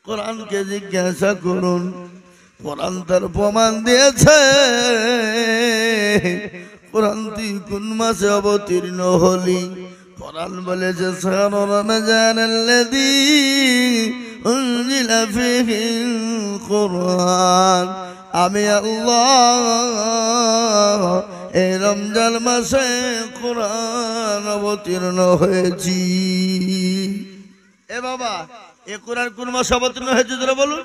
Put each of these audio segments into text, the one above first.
কোরআনকে জিজ্ঞাসা করুন, কোরআন তার প্রমাণ দিয়েছে। কোরআন তুই কোন মাসে অবতীর্ণ হলি? কোরআন বলেছে শাহরু রমজানাল্লাযী উনজিলা ফীহিল কুরআন। আমি আল্লাহ এই রমজান মাসে কোরআন অবতীর্ণ হয়েছি। এ বাবা, এ কোরআন কোন মাসে অবতীর্ণ হয়েছে যারা বলুন?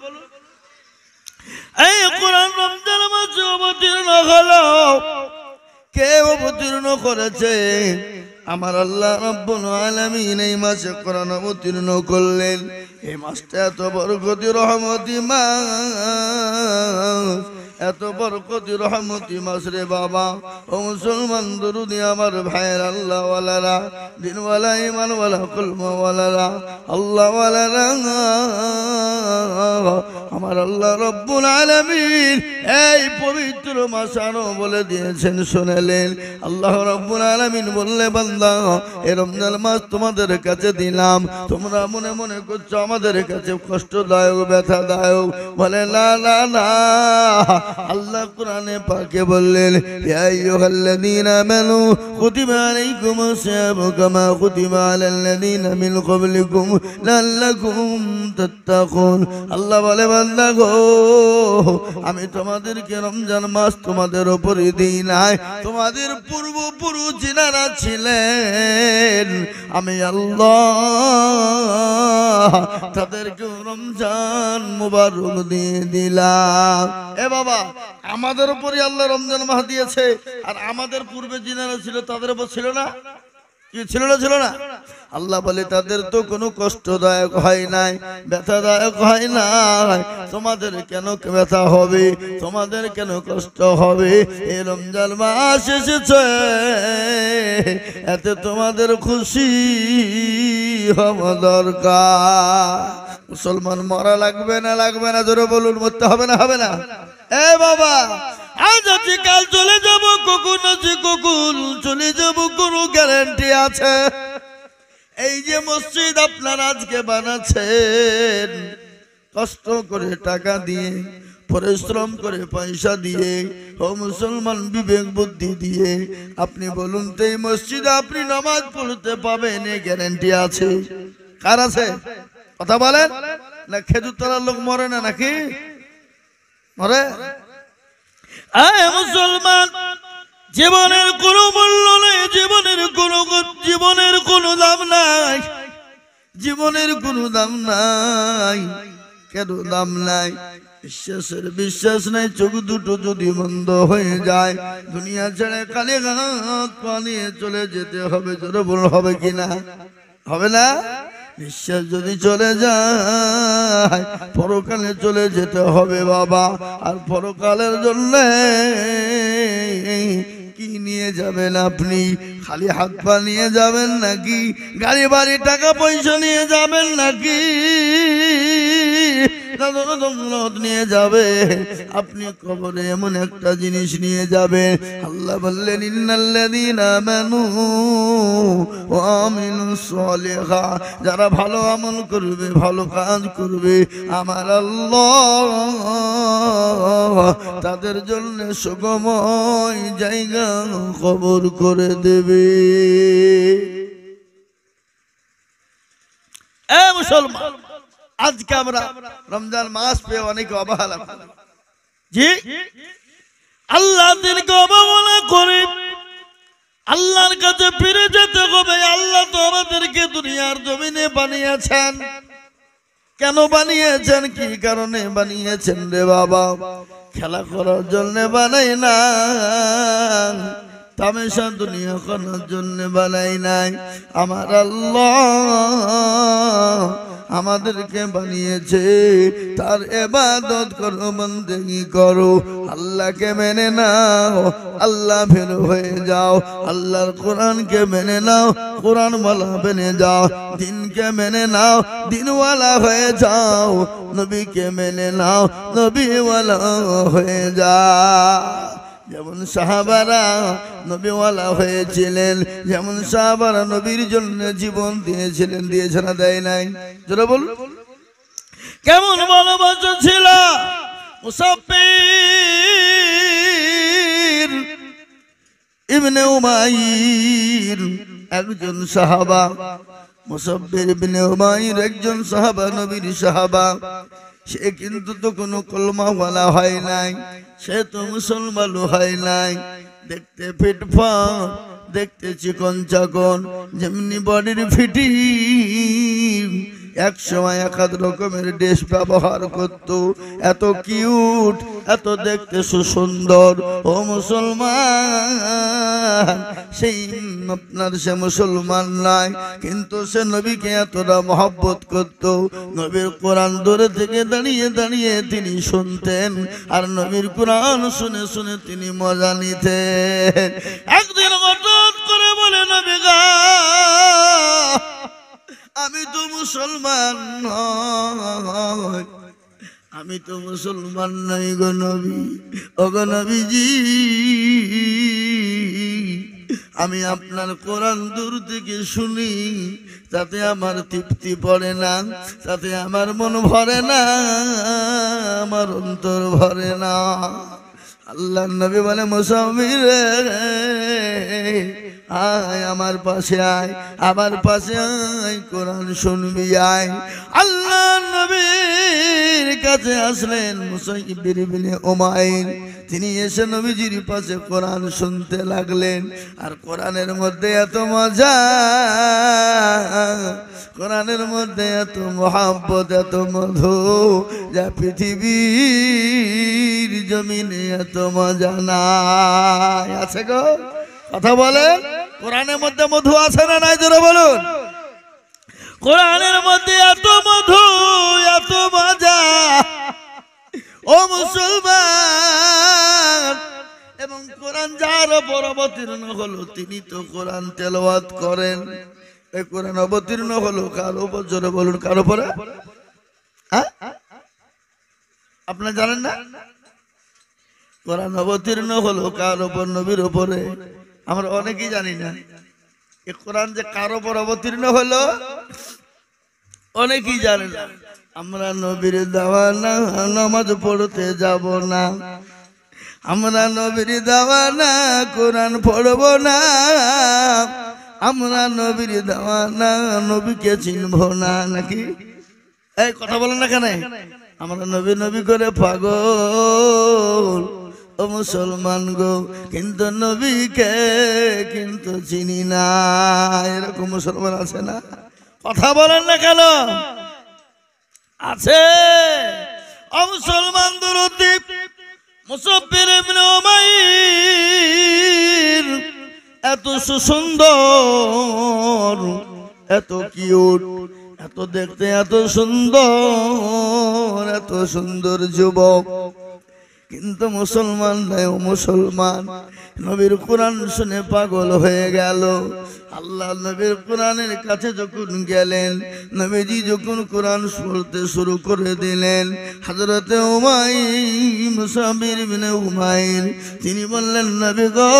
এই কোরআন রমজান মাসে অবতীর্ণ হলো। কে অবতীর্ণ করেছে? আমার আল্লাহ রাব্বুল আলামিন এই মাসে কোরআন অবতীর্ণ করলেন। এই মাসটা এত বরকতি রহমতি মাস, এত বরকতি রহমতি মাস রে বাবা। ও মুসলমান দরুদি আমার ভাইয়ের আল্লাহ ওয়ালারা, দিনওয়ালা ইমানওয়ালা কলমাওয়ালারা, আল্লাহ ওয়ালারা, আমার আল্লাহ রাব্বুল আলামিন এই পবিত্র মাস আনো বলে দিয়েছেন, শুনেলেন। আল্লাহ রাব্বুল আলামিন বললে, বান্দা এই রমজান মাস তোমাদের কাছে দিলাম, তোমরা মনে মনে করছো আমাদের কাছে কষ্টদায়ক, ব্যথাদায়ক। বলে না না না, আল্লাহ কোরআনে পাকে বললেন, ইয়া আইয়ুহাল্লাযীনা আমানু কুতিবা আলাইকুমুস সিয়ামু কামা কুতিবা আলাল্লাযীনা মিন ক্বাবলিকুম লাআল্লাকুম তাত্তাকুন। আল্লাহ বলে, বান্দা গো, আমি তোমাদেরকে রমজান মাস তোমাদের উপরে দিই নাই, তোমাদের পূর্বপুরুষ যারা ছিলেন আমি আল্লাহ তাদেরকে রমজান মুবারক দিয়ে দিলাম। এ বাবা, আমাদের উপরে আল্লাহ রমজান মাস দিয়েছে, আর আমাদের পূর্বে যারা ছিল তাদের উপর ছিল না? কি ছিল না? ছিল না? আল্লাহ বলে, তাদের তো কোনো কষ্টদায়ক হয় নাই, ব্যথাদায়ক হয় নাই, তোমাদের কেন ব্যথা হবে, তোমাদের কেন কষ্ট হবে? এই রমজান মাস এসেছে, এতে তোমাদের খুশি হওয়া দরকার। মুসলমান মরা লাগবে না? লাগবে না? জোরে বলুন। মরতে হবে না? হবে না? এ বাবা, আজ আছি কাল চলে যাব, কখন আছি কখন চলে যাব, কোনো গ্যারান্টি আছে? এই যে মসজিদ আপনারা আজকে বানাচ্ছেন, কষ্ট করে টাকা দিয়ে, পরিশ্রম করে পয়সা দিয়ে, ও মুসলমান বিবেক বুদ্ধি দিয়ে, আপনি বলুন তো এই মসজিদে আপনি নামাজ পড়তে পাবেন, এই গ্যারান্টি আছে? কার আছে? কথা বলেন না। খেজুর তলার লোক মরে না নাকি? মরে? মুসলমান, জীবনের কোনো মূল্য নেই, জীবনের কোনো দাম নাই, জীবনের কোনো দাম নাই। কেন দাম নাই? বিশ্বাস নাই। চোখ দুটো যদি বন্ধ হয়ে যায়, দুনিয়া ছেড়ে খালি হাত পা নিয়ে চলে যেতে হবে। জোরে বল, হবে কিনা? হবে না? বিশ্বাস যদি চলে যায়, পরকালে চলে যেতে হবে বাবা। আর পরকালের জন্য কি নিয়ে যাবেন আপনি? খালি হাত পা নিয়ে যাবেন নাকি? গাড়ি বাড়ি টাকা পয়সা নিয়ে যাবেন নাকি? নিয়ে যাবে আপনি কবরে এমন একটা জিনিস নিয়ে যাবে। আল্লাহ বললেন, ইন্নাল্লাযীনা আমানু ওয়া আমিলুস সালিহাত, যারা ভালো আমল করবে, ভালো কাজ করবে, আমার আল্লাহ তাদের জন্য সুগময় জায়গা কবর করে দেবে। এ মুসলমান, আজকে আমরা রমজান মাস পেয়ে অনেকে অবহেলা করি। জি, আল্লাহ দিনকে অবহেলা করে আল্লাহর কাছে ফিরে যেতে হবে। আল্লাহ তো আমাদেরকে দুনিয়ার জমিনে বানিয়েছেন। কেন বানিয়েছেন? কি কারণে বানিয়েছেন রে বাবা? খেলা করার জন্য বানাই না, তামাশা দুনিয়া করার জন্য বানাই নাই। আমার আল্লাহ আমাদেরকে বানিয়েছে, তার ইবাদত করো, বন্দেগি করো, আল্লাহকে মেনে নাও, আল্লাহ ভীরু হয়ে যাও। আল্লাহর কোরআনকে মেনে নাও, কোরআন ওয়ালা বনে যাও। দিনকে মেনে নাও, দিনওয়ালা হয়ে যাও। নবীকে মেনে নাও, নবীওয়ালা হয়ে যাও। যেমন সাহাবারা নবীওয়ালা হয়েছিলেন, যেমন সাহাবারা নবীর জন্য জীবন দিয়েছিলেন, দিয়েছে না দেয় নাই? যারা বল, কেমন ভালোবাসা ছিল মুসাফির ইবনে উমাইর একজন সাহাবা। মুসাফির ইবনে উমাইর একজন সাহাবা, নবীর সাহাবা। সে কিন্তু তো কোনো কলমাওয়ালা হয় নাই, সে তো মুসলমানও হয় নাই। দেখতে ফিটফাট, দেখতে চিকন চাকন, যেমনি বডির ফিটিং। এক সময় এক রকমের ড্রেস ব্যবহার করত, এত কিউট, এত দেখতে সুন্দর। ও মুসলমান, সেই আপনার সে মুসলমান নাই, কিন্তু সে নবীকে এতটা মহব্বত করত। নবীর কোরআন দূরে থেকে দাঁড়িয়ে দাঁড়িয়ে তিনি শুনতেন, আর নবীর কোরআন শুনে শুনে তিনি মজা নিতেন। একদিন হঠাৎ করে বলে, নবী গো, আমি তো মুসলমান নই, আমি তো মুসলমান নাই গো নবী। ও গো নবীজি, আমি আপনার কোরআন দূর থেকে শুনি, তাতে আমার তৃপ্তি পড়ে না, তাতে আমার মন ভরে না, আমার অন্তর ভরে না। আল্লাহ নবী বলে, মুসাফির আয় আমার পাশে, আয় আমার পাশে, আয় কোরআন শুনবি আয়। আল্লাহ নবীর কাছে আসলেন মুসাফির ইবনে উমাইর। তিনি এসে নবীজির পাশে কোরআন শুনতে লাগলেন। আর কোরআনের মধ্যে এত মজা, কোরআনের মধ্যে এত মহব্বত, এত মধু, যা পৃথিবীর জমিনে এত মজা নাই। আছে গো, কথা বলেন, কোরআনের মধ্যে মধু আছে না নাই? জোরে বলুন। কোরআনের মধ্যে এত মধু, এত মজা। ও মুসলমান, এবং কোরআন যার উপর অবতীর্ণ হলো, তিনি তো কোরআন তেলাওয়াত করেন। এই কোরআন অবতীর্ণ হলো কার উপর? জোরে বলুন, কার উপরে? আপনারা জানেন না? কোরআন অবতীর্ণ হলো কার উপর? নবীর উপরে। আমরা অনেকেই জানি না এই কোরআন যে কার উপর অবতীর্ণ হলো, অনেকেই জানে না। আমরা নবীর দেওয়ানা নামাজ পড়তে যাব না, আমরা নবীর দেওয়ানা কোরআন পড়ব না, আমরা নবীর দেওয়ানা নবীকে চিনব না। নাকি এই কথা বলেন না কেন? আমরা নবী নবী করে পাগল। ও মুসলমান গো, কিন্তু নবীকে কিন্তু চিনি না। এরকম মুসলমান আছে না? কথা বলেন না কেন? আছে। ও মুসলমান, দরুদি মুসাফির ইবনে উমাইর এত সুন্দর, এত কিউট, এত দেখতে এত সুন্দর, এত সুন্দর যুবক, কিন্তু মুসলমান নাই। ও মুসলমান, নবীর কোরআন শুনে পাগল হয়ে গেল। আল্লাহ নবীর কোরআনের কাছে যখন গেলেন, নবীজি যখন কোরআন পড়তে শুরু করে দিলেন, হযরতে উমাইর, মুসাফির ইবনে উমাইর, তিনি বললেন, নবী গো,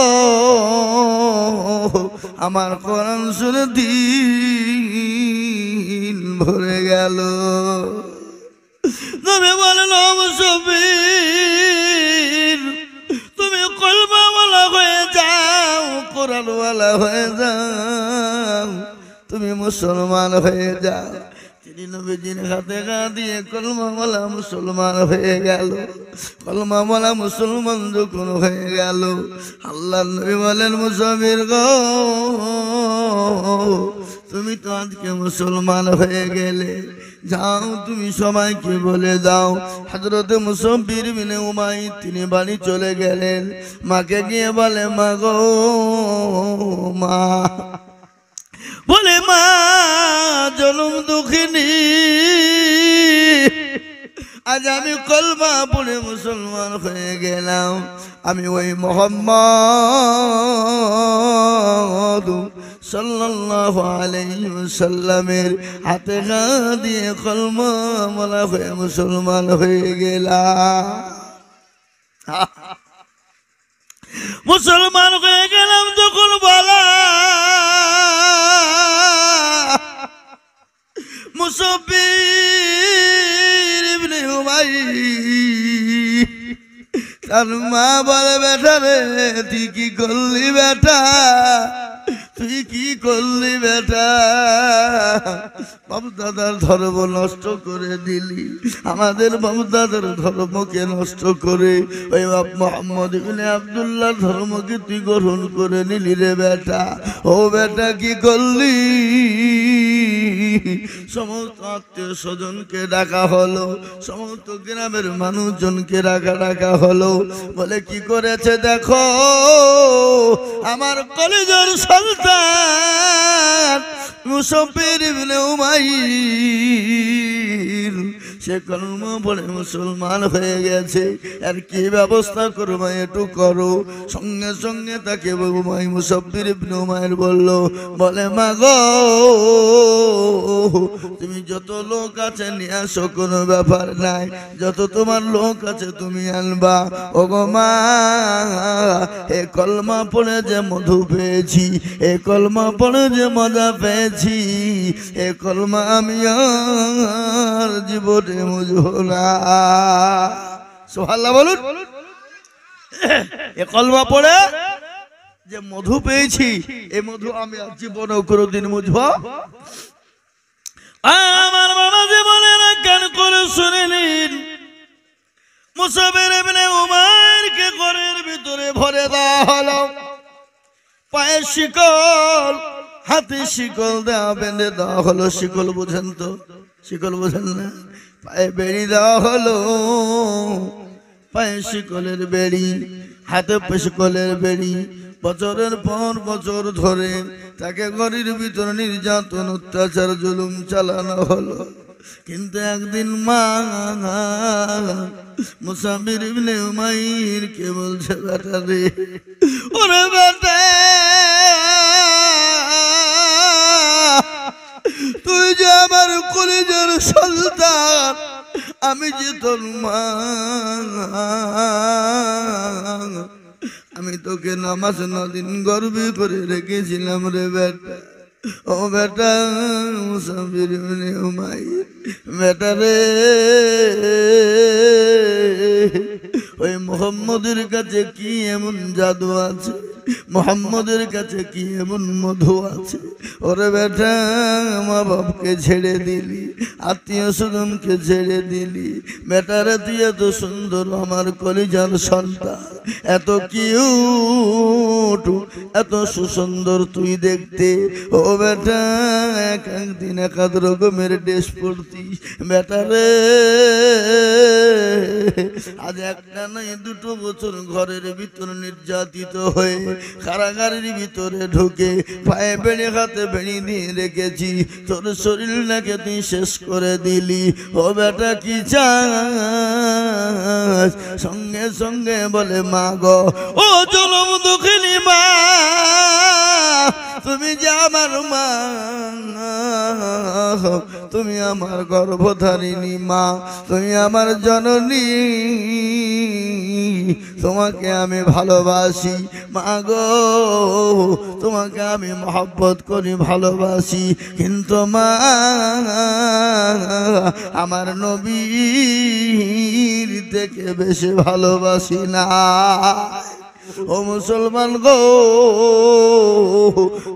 আমার কোরআন শুনে দিল ভরে গেল। নবী বললেন, ও মুসাফির, তুমি কলমাওয়ালা হয়ে যাও, কোরআনওয়ালা হয়ে যাও, তুমি মুসলমান হয়ে যাও। তিনি নবীজির হাতে গা দিয়ে কলমাওয়ালা মুসলমান হয়ে গেল। কলমাওয়ালা মুসলমান যখন হয়ে গেল, আল্লাহ নবী বলেন, মুসাফির গো, তুমি তো আজকে মুসলমান হয়ে গেলে, যাও তুমি সবাইকে বলে দাও। হযরতে মুসাফির ইবনে উমাইর তিনি বাড়ি চলে গেলেন। মাকে গিয়ে বলে, মা গো, মা, বলে, মা, জনম দুঃখিনী, আজ আমি কলমা পড়ে মুসলমান হয়ে গেলাম। আমি ওই মুহাম্মদ সাল্লাল্লাহু আলাইহি ওয়াসাল্লামের হাতে গা দিয়ে কলমা বলা হয়ে মুসলমান হয়ে গেলাম। মুসলমান হয়ে গেলাম যখন বলা, মুসাফির তার মা বলে বেটা রে তুই কি করলি বেটা, তুই কি করলি বেটা, বাপ দাদার ধর্ম নষ্ট করে দিলি, আমাদের বাপ দাদার ধর্মকে নষ্ট করে ওই বাপ মোহাম্মদ ইবনে আব্দুল্লাহ ধর্মকে তুই গ্রহণ করে নিলি রে বেটা। ও বেটা কি করলি? সমস্ত আত্মীয় স্বজনকে ডাকা হলো, সমস্ত গ্রামের মানুষজনকে ডাকা হলো। বলে কি করেছে দেখো, আমার কলেজের সন্তান মুসাফির ইবনে উমাইর সে কলমা পড়ে মুসলমান হয়ে গেছে, আর কি ব্যবস্থা করবো একটু করো। সঙ্গে সঙ্গে তাকে মুসাফির ইবনে উমাইর বললো, বলে মা গো তুমি যত লোক আছে নিয়ে আসো, কোনো ব্যাপার নাই, যত তোমার লোক আছে তুমি আনবা। ও গো মা, এ কলমা পড়ে যে মধু পেয়েছি, এ কলমা পড়ে যে মজা পেয়েছি, এ কলমা আমি আর জীবনে বুঝবো না। সুবহানাল্লাহ বলুন। এ কলমা পড়ে যে মধু পেয়েছি, এই মধু আমি আর জীবনে কোনোদিন বুঝবো। আমার বাবা যে বলে না, কান করে শুনে নিন। মুসাফির ইবনে উমাইরকে ঘরের ভিতরে ভরে দেওয়া হলো, পায়ে শিকল, হাতে শিকল দেওয়া, বেঁধে দেওয়া হলো। শিকল বুঝেন তো? শিকল বুঝেন না? পায়ে বেড়ি দেওয়া হলো, পায়ে শিকলের বেড়ি, হাতে শিকলের বেড়ি। বছরের পর বছর ধরে তাকে ঘরের ভিতরে নির্যাতন, অত্যাচার, জুলুম চালানো হলো। কিন্তু একদিন মা মুসাফির ইবনে উমাইর কে বলছে, বেটা রে, ওরে বেটা তুই যে আমার কলেজের সন্তান, আমি যে তোর মা, আমি তোকে নামাজ 9 দিন গর্বে করে রেখেছিলাম রে বেটা। ও বেটা মুসাফির ইবনে উমাইর, বেটা রে ওই মুহাম্মদের কাছে কি এমন জাদু আছে, মুহাম্মদের কাছে কি এমন মধু আছে? ওরে বেটা মা বাপকে ছেড়ে দিলি, আত্মীয় স্বজনকে ছেড়ে দিলি, বেটারে তুই এত সুন্দর আমার কলিজার সন্তান, এত কিউট, এত সুন্দর তুই দেখতে। ও বেটা একদিন এক রকমের ড্রেস পরতিস, বেটারে আজ একটা নাই 2 বছর ঘরের ভিতরে নির্যাতিত হয়ে কারাগারের ভিতরে ঢুকে পায়ে বেড়ে হাতে বেড়ি দিয়ে রেখেছি, তোর শরীরটাকে তুই শেষ করে দিলি। ও বেটা কি চাস? সঙ্গে সঙ্গে বলে মা গো, ও জনম দুঃখিনী মা, তুমি যে আমার মা, তুমি আমার গর্ভধারিণী মা, তুমি আমার জননী, তোমাকে আমি ভালোবাসি মা গো, তোমাকে আমি মহব্বত করি, ভালোবাসি, কিন্তু মা আমার নবীর থেকে বেশি ভালোবাসি না। ও মুসলমান গো,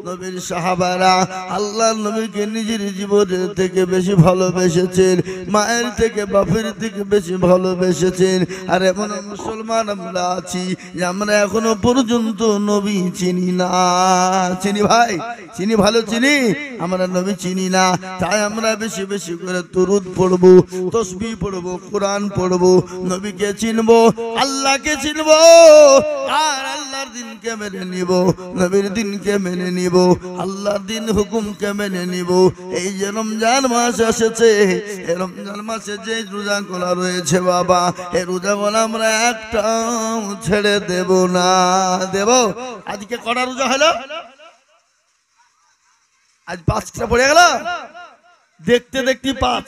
নবীর সাহাবারা আল্লাহর নবীকে নিজের জীবনের থেকে বেশি ভালোবেসেছেন, মায়ের থেকে বাপের থেকে বেশি ভালোবেসেছেন। আর এমন মুসলমান আমরা আছি যে আমরা এখনো পর্যন্ত নবী চিনি না। চিনি ভাই, চিনি, ভালো চিনি, আমরা নবী চিনি না। তাই আমরা বেশি বেশি করে দরুদ পড়বো, তাসবিহ পড়বো, কোরআন পড়বো, নবীকে চিনবো, আল্লাহকে চিনবো, আর আল্লাহর দিনকে মেনে নিব, নবীর দিনকে মেনে নিব, আল্লাহর দিন হুকুমকে মেনে নিব। এই যে রমজান মাস এসেছে, এই রমজান মাসে যে রোজাগুলো রয়েছে বাবা, এই রোজাগুলো আমরা একটাও ছেড়ে দেব না। দেব? আজকে কটা রোজা হলো? আজ 5টা পড়ে গেল, দেখতে দেখতে 5,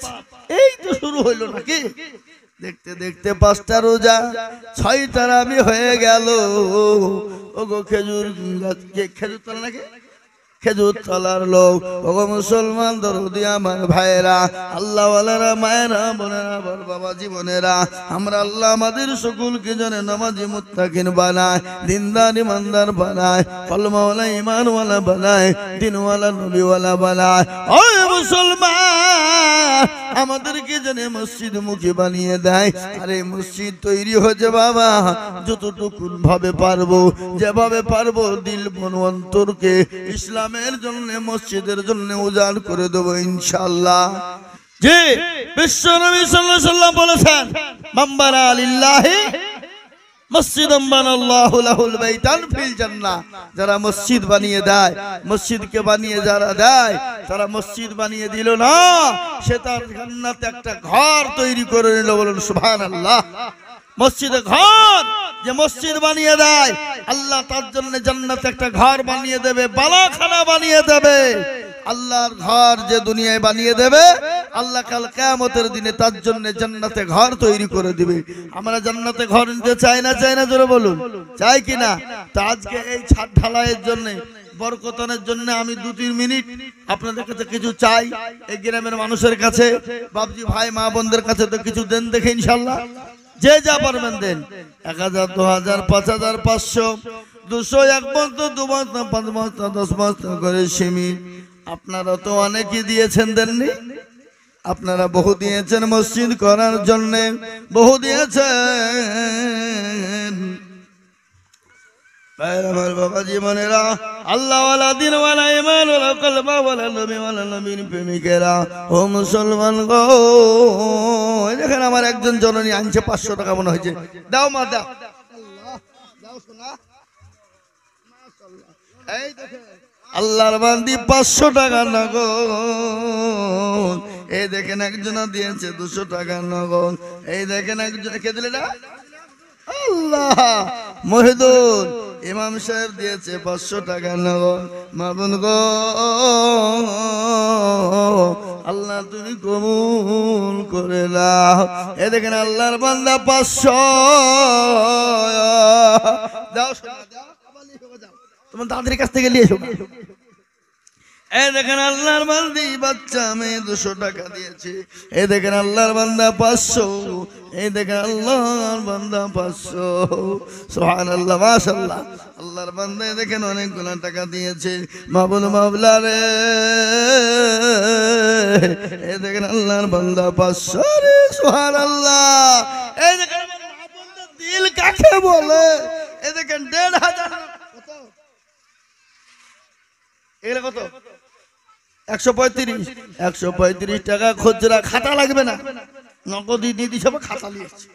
এই তো শুরু হইলো নাকি? দেখতে দেখতে 5টা রোজা, 6টার আমি হয়ে গেল। ও গো খেজুর গাছ, খেজুর তলা নাকি খেজুর তলার লোক। ওগো মুসলমান দরদি আমার ভাইরা, আল্লাহ ওয়ালারা, মায়েরা, বোনেরা, বড় বাবা জীবনেরা, আমরা আল্লাহ আমাদের সকলকে জানে নামাজি মুত্তাকিন বানায়, দিনদার ইমানদার বানায়, কলমাওয়ালা ইমানওয়ালা বানায়, দিনওয়ালা নবীওয়ালা বানায়। ওই মুসলমান আমাদেরকে জানে মসজিদ মুখী বানিয়ে দেয়। আরে মসজিদ তৈরি হয়েছে বাবা যতটুকু ভাবে পারবো, যেভাবে পারবো দিল মন অন্তরকে ইসলামের জন্য, মসজিদের জন্য উজাড় করে দেবো ইনশাআল্লাহ। জি, বিশ্ব নবী সাল্লাল্লাহু আলাইহি ওয়াসাল্লাম বলেছেন, মাম্বারা লিল্লাহি মসজিদাম বানাল্লাহু লাহুল বাইতান ফিল জান্নাহ। যারা মসজিদ বানিয়ে দেয়, মসজিদকে বানিয়ে যারা দেয়, তারা মসজিদ বানিয়ে দিল না, সে তার জান্নাতে একটা ঘর তৈরি করে নিল। বলুন সুবহানাল্লাহ। মসজিদে ঘর যে মসজিদ বানিয়ে দেয়, আল্লাহ তার জন্য জান্নাতে একটা ঘর বানিয়ে দেবে, বালাখানা বানিয়ে দেবে। আল্লাহর ঘর যে দুনিয়ায় বানিয়ে দেবে, আল্লাহ কাল কিয়ামতের দিনে তার জন্য জান্নাতে ঘর তৈরি করে দিবে। আমরা জান্নাতে ঘর নিতে চাই না, চাই না? জোরে বলুন, চাই কিনা? তা আজকে এই ছাদ ঢালাইয়ের জন্য, বরকতানের জন্য আমি 2-3 মিনিট আপনাদের কাছে কিছু চাই। এই গ্রামের মানুষের কাছে, বাপজি ভাই মা বোনদের কাছে তো কিছু দেন দেখে ইনশাআল্লাহ। যে যা পারবেন দেন। 1000, 2000, 5000, 500, 200, 1 বস্তা, 2 বস্তা, 5 বস্তা, 10 বস্তা করে সিমেন্ট। আপনারা তো অনেকেই দিয়েছেন, দেননি? আপনারা বহু দিয়েছেন মসজিদ করার জন্য, বহু দিয়েছেন। আমার বাবা জীবনেরা, আল্লাহওয়ালা, দিনওয়ালা, ইমানওয়ালা, কলমাওয়ালা, নবীওয়ালা, নবীর প্রেমিকেরা, ও মুসলমান গো, দেখেন আমার একজন জননী আনছে 500 টাকা মনে হয়েছে। দাও মা, দাও। দাও শোনা, এই দেখেন আল্লাহর বান্দি 500 টাকা নগদ। এই দেখেন একজন দিয়েছে 200 টাকা নগদ। এই দেখেন একজন, কে দিলে না? আল্লাহ। মহিদুল ইমাম সাহেব দিয়েছে 500 টাকা নগদ। মাবুন গো, আল্লাহ তুমি কবুল করে নাও। এই দেখেন আল্লাহর বান্দা 500 দাও। তোমার দাদির কাছ থেকে নিয়ে এসো। এই দেখেন আল্লাহর বান্দি বাচ্চা মেয়ে 200 টাকা দিয়েছে। এই দেখেন আল্লাহর বান্দা 500। এই দেখেন আল্লাহর বান্দা 500। সুবহানাল্লাহ, মাশাআল্লাহ। আল্লাহর বান্দা দেখেন অনেকগুলো টাকা দিয়েছে। মাবুল মাওলা রে, এই দেখেন আল্লাহর বান্দা 500 রে। সুবহানাল্লাহ। এই দেখেন আমার মা বোনদের দিল কাকে বলে। এই দেখেন 1500। এগুলো কত? 135। 135 টাকা খুচরা, খাতা লাগবে না, নগদি দিয়ে দিছে, খাতা নিয়েছে।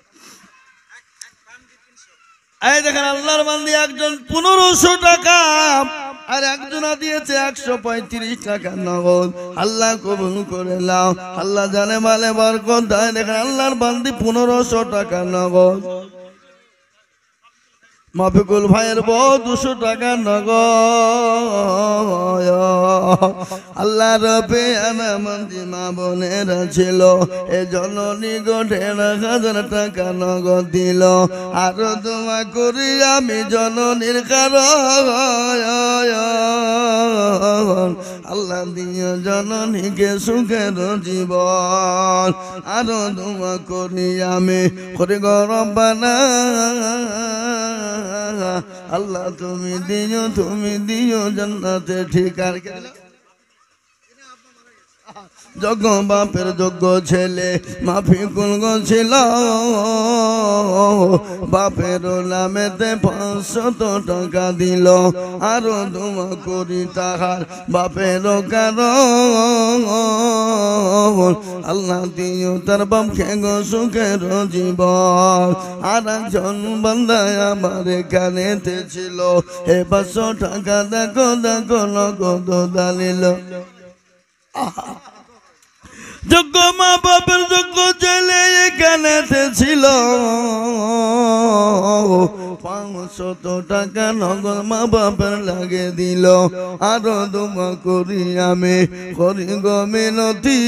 এই দেখেন আল্লাহর বান্দি একজন 1500 টাকা, আর একজন দিয়েছে 135 টাকা নগদ। আল্লাহ কবুল করে নাও। আল্লাহ জানে মালে বরকত দেয়। দেখেন আল্লাহর বান্দি 1500 টাকা নগদ। মাফিকুল ভাইয়ের বউ 200 টাকা নগদ। আল্লাহ রবে আনামন্দি মা বোনেরা ছিল, এ জননী গো 1500 টাকা নগদ দিল। আরো দোয়া করি আমি জননীর কারণ, আল্লাহ দিও জননীকে সুখের জীবন। আরো দোয়া করি আমি, করে গো রব্বানা, আল্লাহ তুমি দিও জান্নাতে ঠিকানা। যোগ্য বাপের যোগ্য ছেলে মাফিকুল গো ছিল, বাপের নামেতে 500 টাকা দিল। আরো দোয়া করি তাহার বাপের কারণ, আল্লাহ দিও তার বাপকে গো সুখের জীবন। আর একজন বান্দা আমার এখানেতে ছিল, এ 500 টাকা দেখো দেখো নগদ দালিল। যোগ্য মা বাপের যোগ্য ছেলে এখানে ছিল, 500 500 টাকা নগদ মা বাবার লাগে দিল আরো দোয়া করি আমি করি গো মিনতি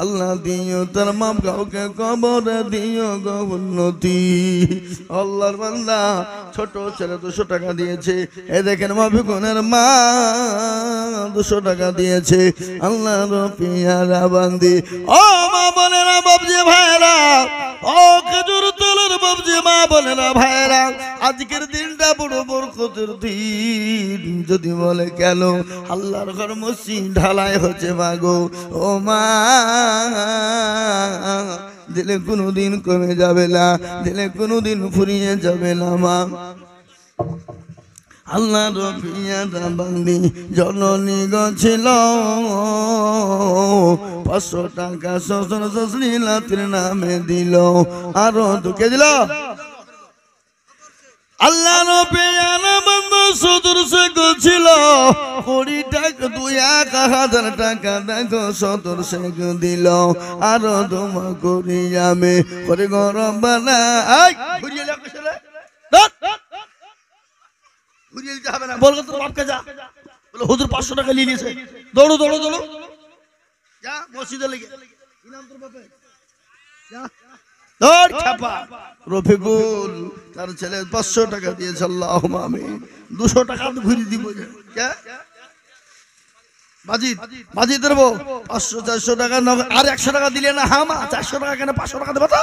আল্লাহ দিও তার মা কাউকে কবরে দিও গো উন্নতি আল্লাহর বান্দা ছোট ছেলে 200 টাকা দিয়েছে এ দেখেন মাফিকুনের মা 200 টাকা দিয়েছে আল্লাহর পিয়ারা বান্দি ও মা বোনেরা বাবজি ভাইরা ও খেজুর তলের বাবজি মা বোনেরা ভাইরা আজকের দিনটা বড় বরকতের দিন যদি বলে কেন আল্লাহর ঘর মসজিদ ঢালাই হচ্ছে মাগো ও মা দিলে কোনোদিন কমে যাবে না দিলে কোনোদিন ফুরিয়ে যাবে না মা আল্লাহ রবিয়ারা বান্দি জননী গছিল 500 টাকা শ্বশুর শাশুড়ি নাতির নামে দিল আরো তোকে দিল আল্লাহ রবিয়ারা বান্দি শ্বশুর সে গছিল 20 টাকা 2,000 টাকা দেখো শ্বশুর সে দিল আরো তোমা করি আমি করে গরম বানা ঘুরিয়ে হবে না বলবো তোর বাপকে যা বলে হুজুর 500 টাকা নিয়ে নিয়েছে দৌড়ো দৌড়ো দৌড়ো যা মসজিদে লেগে কি নাম তোর বাপের যা দৌড় ছাপা রফিকুল তার ছেলে 500 টাকা দিয়েছে আল্লাহুম্মা আমিন 200 টাকা তো ঘুরিয়ে দিব কে বাজিদ বাজিদ দেবো 500 400 টাকা আর 100 টাকা দিলে না হামা 400 টাকা কেন 500 টাকা দেবো তো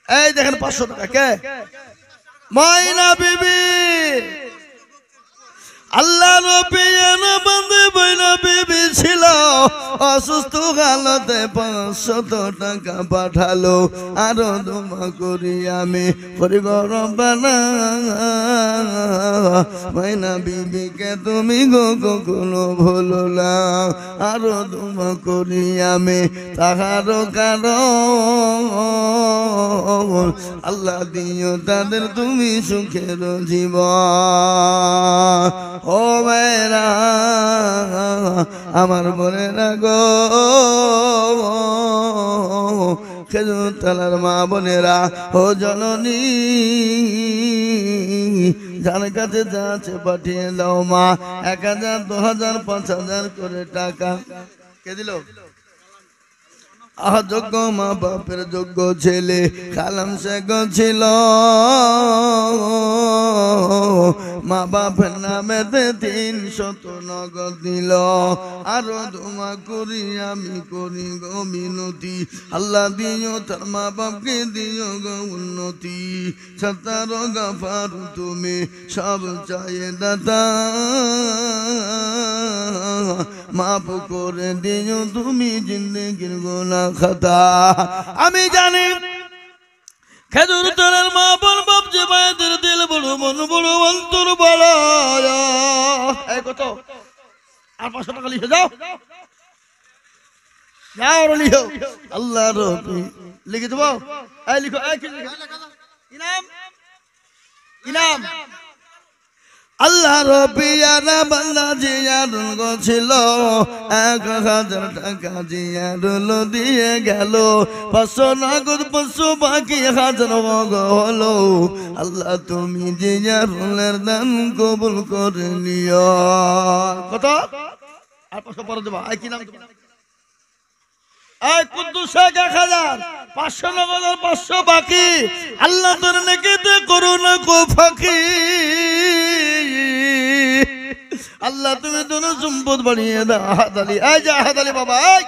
এই দেখেন 500 টাকা কে মাইনা বিবি আল্লাহ রবিয়ানা বান্দে মাইনা বিবি ছিল অসুস্থ হালতে 500 টাকা পাঠালো আরো দোয়া করি আমি করি গরম বানা মাইনা বিবিকে তুমি গো কখনো ভুলো না আরো দোয়া করি আমি তাহারও কারণ আল্লাহ দিও তাদের তুমি সুখের জীবন ও মেরা আমার বোনেরা গো খেজুর তলার মা বোনেরা ও জননী যার কাছে যাচ্ছে পাঠিয়ে দাও মা 1000 2000 5000 করে টাকা কে দিল যোগ্য মা বাপের যোগ্য ছেলে কালাম শেখ ছিল মা বাপের নামেতে 300 নগদ দিল আরো দোয়া করি আমি করি গো মিনতি আল্লাহ দিও তার মা বাপকে দিও গো উন্নতি সত্তার গাফার তুমি সব চাই দাতা মাফ করে দিও তুমি জিন্দেগির গুনাহ খাতা আমি জানি খেজুর তলের মা বোন বাপ যে মায়েদের দিল বড় মন বড় অন্তর বড় এই কত আর 500 টাকা লিখে যাও যাও লিখো আল্লাহ রবি লিখে দেবো এই লিখো এই কি ইনাম ইনাম আল্লাহ রবিয়ানা বান্দা জিয়ারুল গছিল 1000 টাকা জিয়ারুল দিয়ে গেল 500 নগদ 500 বাকি 1000 হলো আল্লাহ তুমি জিয়ারুলের দান কবুল করে নিও কত আর 500 পরে দেব এই কি নাম এই কুদ্দুস 1000 500 নগদ আর 500 বাকি আল্লাহ তোর নেকিতে করুণা কো ফাঁকি আল্লাহ তুমি দোনো সম্পদ বাড়িয়ে দাও আহাদ আলী এই যে আহাদ আলী বাবা এই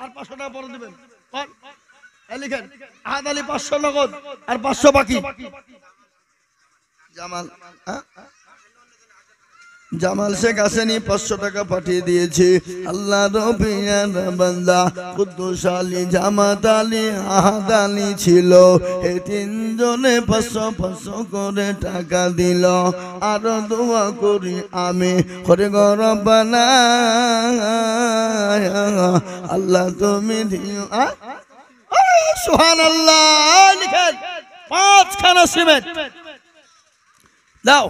আর 500 টাকা পরে দিবেন কোন এই লিখেন আহাদ আলী 500 নগদ আর 500 বাকি জামাল জামাল শেখ আসেনি 500 টাকা পাঠিয়ে দিয়েছে আল্লাহ রবিয়ানা বান্দা কুদ্দুস আলী জামাত আলী আহাদ আলী ছিল এই তিনজনে 500 করে টাকা দিল আর দোয়া করি আমি করে গরবানা আল্লাহ তুমি দিও সুবহানাল্লাহ লিখেন 5 খানা সিমেন্ট দাও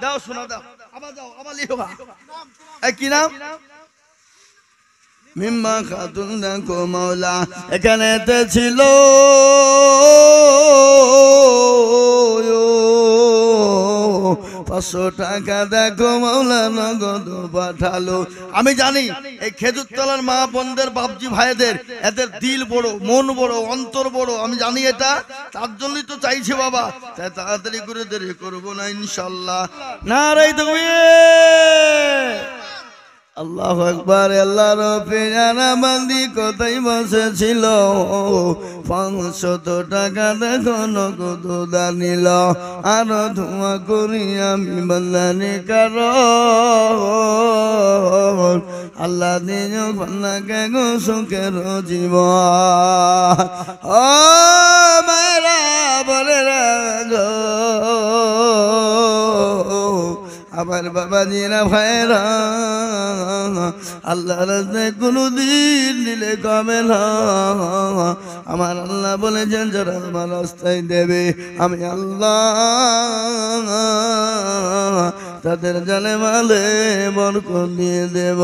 দাও শোনা দাও আবার যাও আবার লিখো এই কি নাম মিম্মা খাতুন দেখো মাওলা এখানে ছিল 500 টাকা দেখো মাওলা নগদ পাঠালো। আমি জানি এই খেজুরতলার মা বোনদের বাপজি ভাইদের এদের দিল বড়, মন বড়, অন্তর বড়, আমি জানি এটা, তার জন্যই তো চাইছে বাবা। তাই তাড়াতাড়ি করে দেরি করবো না ইনশাল্লাহ। নারাই তাকবীর, আল্লাহু আকবার। আল্লাহর পেয়ারা বান্দি কোথায় বসেছিল, 500 টাকা দেখো নগদ দানিল, আরো ধোঁয়া করি আমি বান্দানি কারণ আল্লাহ দিন বান্দাকে গো সুখের জীবন। ও মায়েরা বলে রাখো আমার বাবাজিরা ভাইরা, আল্লাহ রাস্তায় কোনদিন দিলে কমে না। আমার আল্লাহ বলেছেন যারা আমার রাস্তায় দেবে আমি আল্লাহ তাদের জানে মালে বরকত দিয়ে দেব।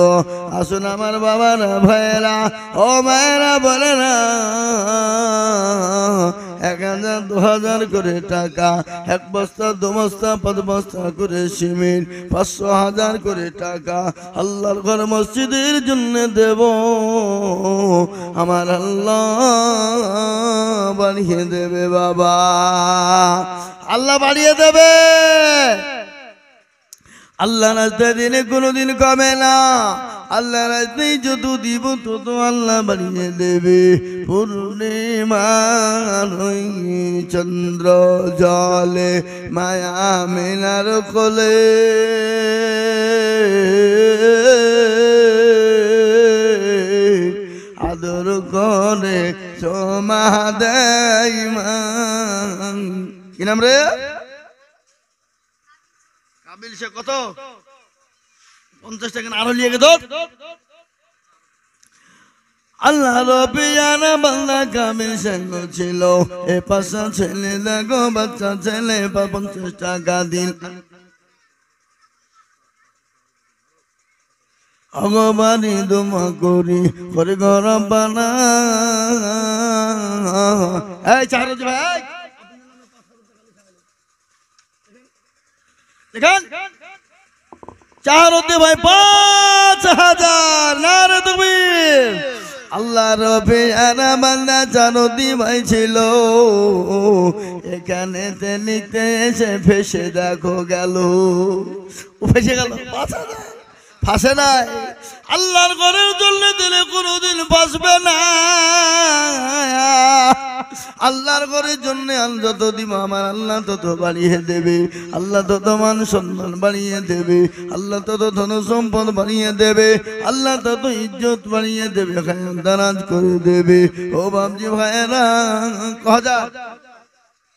আসুন আমার বাবারা ভাইয়েরা ও মায়েরা বলে না, 1000 2000 করে টাকা, 1 বস্তা 2 বস্তা 5 বস্তা করে সিমেন্ট, 500 1000 করে টাকা আল্লাহর ঘর মসজিদের জন্য দেব। আমার আল্লাহ বাড়িয়ে দেবে বাবা, আল্লাহ বাড়িয়ে দেবে। আল্লাহ রাস্তায় দিনে কোনোদিন কমে না, আল্লাহ রাস্তায় যত দিব তত আল্লাহ বাড়িয়ে দেবে। পূর্ণিমার চন্দ্র জলে মায়া মেনার কোলে, আদর করে সোমা দেয় মান। কি নাম রে? কাবিল সে কত 50 টাকা আরো লিয়ে গে। আল্লাহ রবিয়ানা বান্দা কামিল সঙ্গ ছিল, এ পাশা ছেলে দেখো বাচ্চা ছেলে 50 টাকা দিন। অগবানি দুমা করি করে গরম বানা। এই চারজ ভাই দেখেন, চারতে ভাই 5000 নারে তাকবীর। আল্লাহ রবে আনা বান্দা চারতি ভাই ছিল, এখানে নিতে এসে ফেসে দেখো গেল, ও ফেসে গেল 5000 ফাঁসে নাই। আল্লাহর ঘরের জন্য দিলে কোনোদিন ফাঁসবে না। আল্লাহর ঘরের জন্য যত দিব আমার আল্লাহ তত বাড়িয়ে দেবে, আল্লাহ তত মান সম্মান বাড়িয়ে দেবে, আল্লাহ তত ধন সম্পদ বাড়িয়ে দেবে, আল্লাহ তত ইজ্জত বাড়িয়ে দেবে, দারাজ করে দেবে। ও বাবজি ভাইয়েরা, কজা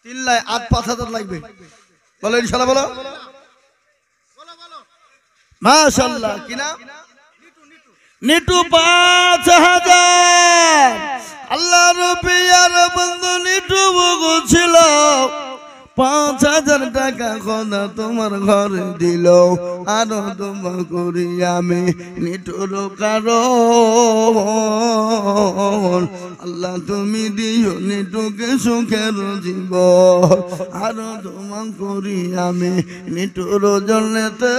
3 লাখ 8-5 লাগবে, বলো ইনশাআল্লাহ, বলো মাশাআল্লাহ। কি নাম? নিটু 5000। আল্লাহ রবিয়ার বন্ধু নিটু বগু ছিল, 5000 টাকা খোদা তোমার ঘরে দিল, আরো তোমা করি আমি নিটুর কারণ আল্লাহ তুমি দিও নিটুকে সুখের জীবন, আরো তোমা করি আমি নিটুর জন্যতে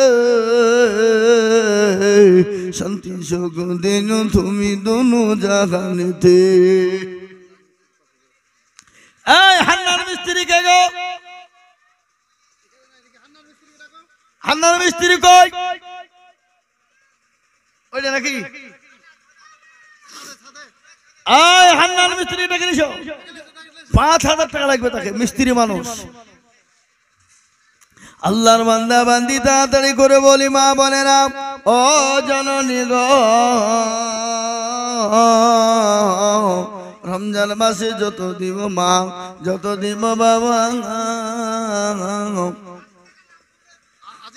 শান্তি সুখ দিন তুমি দুনু জাহানেতে। এই হান্নার মিস্ত্রি কে গো? হান্নার মিস্ত্রি কই? ওইটা নাকি? এই হান্নার মিস্ত্রি ডেকে নিছো, 5000 টাকা লাগবে তাকে, মিস্ত্রি মানুষ। আল্লাহর বান্দা বান্দি তাড়াতাড়ি করে বলি মা বোনেরা ও জননী গো, রমজান মাসে যত দিব মা, যত দিব বাবা,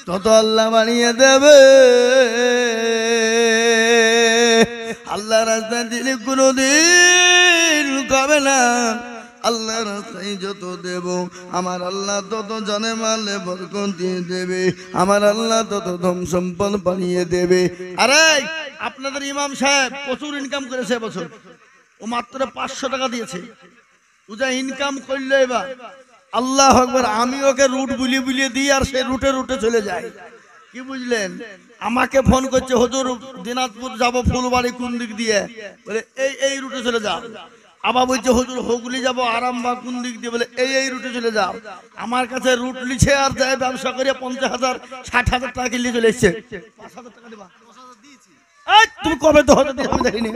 তত আল্লাহ বানিয়ে দেবে। আল্লাহ রাস্তায় দিলে কোনদিন কবে না। আল্লাহ রাস্তায় যত দেব আমার আল্লাহ তত জানে মালে বরকত দিয়ে দেবে, আমার আল্লাহ তত ধন সম্পদ বানিয়ে দেবে। আরে আপনাদের ইমাম সাহেব প্রচুর ইনকাম করেছে এবছর, ও মাত্র 500 টাকা দিয়েছে। ও যা ইনকাম করলো এবার, আল্লাহ আকবার, আমি ওকে রুট বুলিয়ে বুলিয়ে দিই আর সে রুটে রুটে চলে যায়। কি বুঝলেন? আমাকে ফোন করছে, হুজুর দিনাজপুর যাব, ফুলবাড়ি কোন দিক দিয়ে? বলে এই রুটে চলে যাও। আবার বলছে হুজুর হুগলি যাব, আরামবাগ কোন দিক দিয়ে? বলে এই রুটে চলে যাও। আমার কাছে রুট লিখে আর যায় ব্যবসা করে 50,000 60,000 টাকা কিনলে চলে এসছে। 5,000 টাকা দেবা? তুমি কবে তো হতে আমি দেখিনি।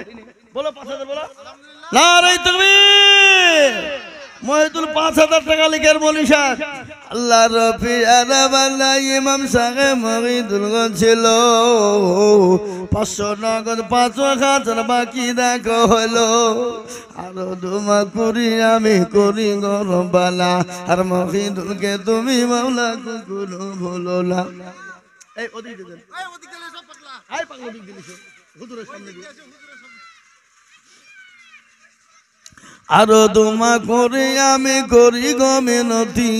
বলো 5,000 বলো। নারে তাকবীর। মহিদুল 5,000 টাকা লিখের মনীষা। আল্লাহ রফি আলাবাল্লা ইমাম সাহেব মহিদুল ছিল 500 নগদ 5,000 বাকি দেখো হলো। আরো দুমা করি আমি করি গরবালা, আর মহিদুলকে তুমি মাওলা কুকুর ভুলো না। এই ওদিকে দেন, এই ওদিকে দিলে সব পাগলা, এই পাগলা ওদিকে দিলে হুজুরের সামনে দিয়ে। আরো দোমা করে আমি করি গমিনতি,